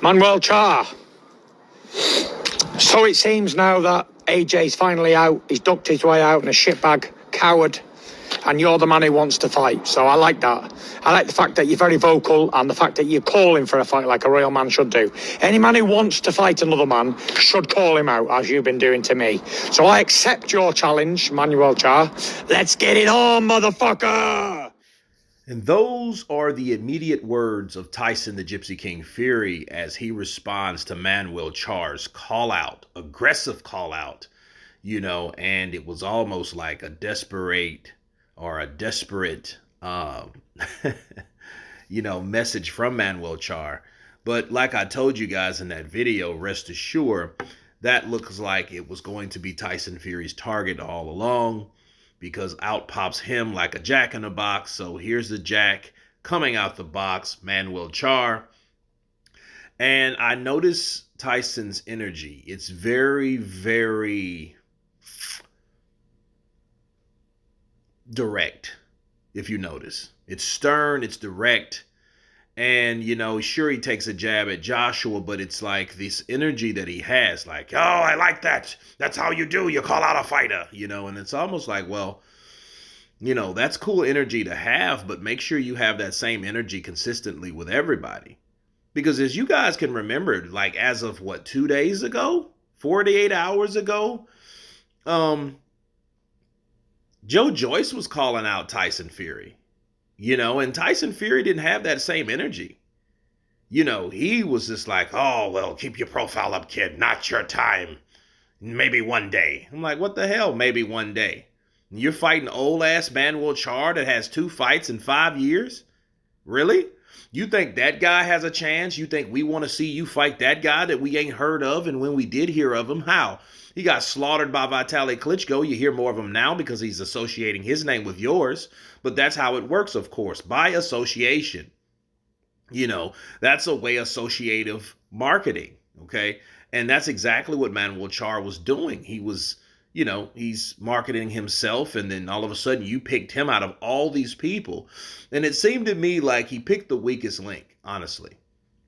Manuel Charr. So it seems now that AJ's finally out. He's ducked his way out in a shitbag coward. And you're the man who wants to fight. So I like that. I like the fact that you're very vocal and the fact that you're calling for a fight like a real man should do. Any man who wants to fight another man should call him out, as you've been doing to me. So I accept your challenge, Manuel Charr. Let's get it on, motherfucker! And those are the immediate words of Tyson the Gypsy King Fury as he responds to Manuel Charr's call out, aggressive call out, and it was almost like a desperate, message from Manuel Charr. But like I told you guys in that video, rest assured, that looks like it was going to be Tyson Fury's target all along, because out pops him like a jack in a box. So here's the jack coming out the box, Manuel Charr. And I notice Tyson's energy. It's very, very direct, if you notice. It's stern, it's direct. And, sure, he takes a jab at Joshua, but it's like this energy that he has, like, oh, I like that. That's how you do. You call out a fighter, and it's almost like, well, that's cool energy to have, but make sure you have that same energy consistently with everybody. Because as you guys can remember, like as of 2 days ago, 48 hours ago, Joe Joyce was calling out Tyson Fury. And Tyson Fury didn't have that same energy. He was just like, oh, well, keep your profile up, kid. Not your time. Maybe one day. I'm like, what the hell? Maybe one day. You're fighting old ass Manuel Charr that has 2 fights in 5 years? Really? You think that guy has a chance? You think we want to see you fight that guy that we ain't heard of? And when we did hear of him, how? He got slaughtered by Vitaly Klitschko. You hear more of him now because he's associating his name with yours. But that's how it works, of course, by association. That's a way associative marketing, okay? And that's exactly what Manuel Charr was doing. He was, he's marketing himself, and then all of a sudden you picked him out of all these people. And it seemed to me like he picked the weakest link, honestly.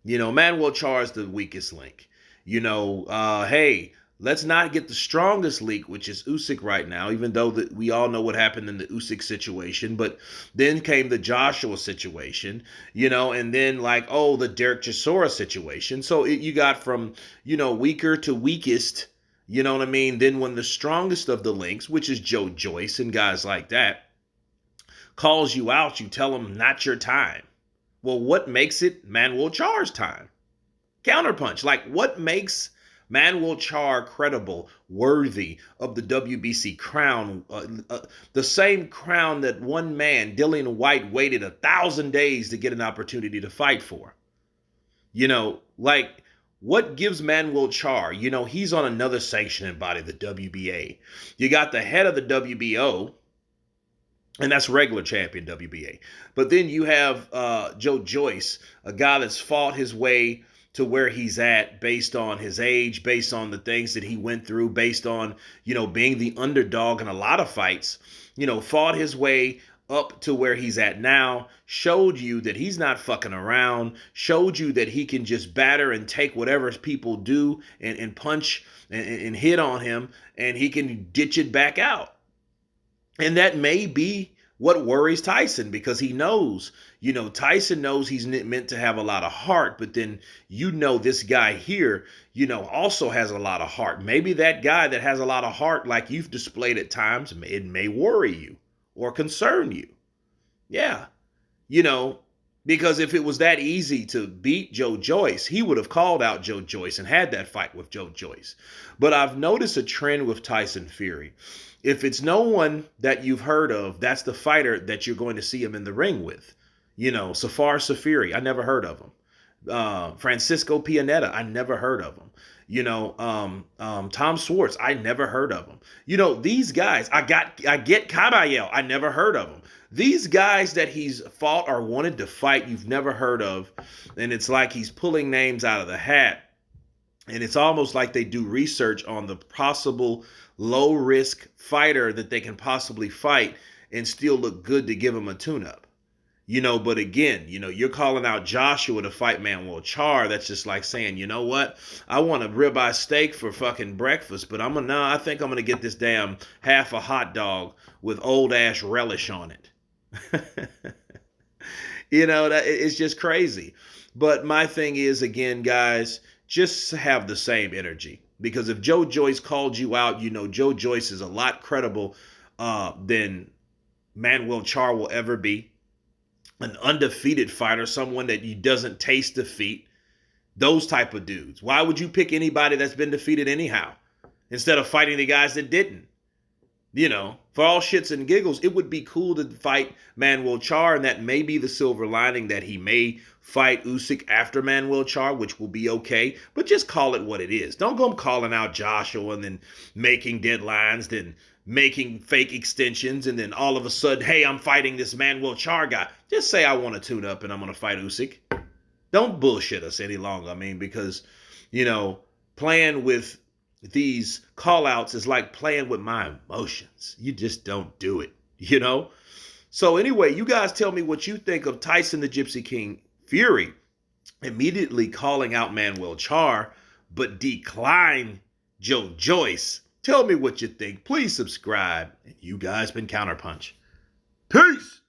Manuel Charr is the weakest link. Hey, let's not get the strongest leak, which is Usyk right now, even though we all know what happened in the Usyk situation. But then came the Joshua situation, and then the Derek Chisora situation. So you got from, weaker to weakest, you know what I mean? Then when the strongest of the links, which is Joe Joyce and guys like that, calls you out, you tell them not your time. Well, what makes it Manuel Charr's time? Counterpunch. What makes Manuel Charr credible, worthy of the WBC crown, the same crown that one man, Dillian Whyte, waited 1,000 days to get an opportunity to fight for? What gives Manuel Charr? He's on another sanctioning body, the WBA. You got the head of the WBO, and that's regular champion WBA. But then you have Joe Joyce, a guy that's fought his way to where he's at based on his age, based on the things that he went through, based on, being the underdog in a lot of fights, fought his way up to where he's at now, showed you that he's not fucking around, showed you that he can just batter and take whatever people do and punch and hit on him, and he can ditch it back out. And that may be what worries Tyson, because he knows, Tyson knows he's meant to have a lot of heart, but then, this guy here, also has a lot of heart. Maybe that guy that has a lot of heart, like you've displayed at times, it may worry you or concern you. Yeah. Because if it was that easy to beat Joe Joyce, he would have called out Joe Joyce and had that fight with Joe Joyce. But I've noticed a trend with Tyson Fury. If it's no one that you've heard of, that's the fighter that you're going to see him in the ring with. Safar Safiri, I never heard of him. Francisco Pianetta, I never heard of him. Tom Swartz, I never heard of him. These guys, I get Kabayel, I never heard of him. These guys that he's fought or wanted to fight, you've never heard of. And it's like he's pulling names out of the hat. And it's almost like they do research on the possible low-risk fighter that they can possibly fight and still look good to give him a tune-up. But again, you're calling out Joshua to fight Manuel Charr. That's just like saying, you know what? I want a ribeye steak for fucking breakfast, but I think I'm gonna get this damn half a hot dog with old ass relish on it. That it's just crazy. But my thing is, again, guys, just have the same energy. Because if Joe Joyce called you out, Joe Joyce is a lot credible than Manuel Charr will ever be. An undefeated fighter, someone that doesn't taste defeat, those type of dudes. Why would you pick anybody that's been defeated anyhow instead of fighting the guys that didn't? For all shits and giggles, it would be cool to fight Manuel Charr, and that may be the silver lining, that he may fight Usyk after Manuel Charr, which will be okay, but just call it what it is. Don't go calling out Joshua and then making deadlines, then making fake extensions, and then all of a sudden, hey, I'm fighting this Manuel Charr guy. Just say I want to tune up and I'm going to fight Usyk. Don't bullshit us any longer. Because, playing with these call outs is like playing with my emotions. You just don't do it, So anyway, you guys tell me what you think of Tyson the Gypsy King Fury immediately calling out Manuel Charr, but decline Joe Joyce. Tell me what you think. Please subscribe. And you guys been Counterpunch. Peace.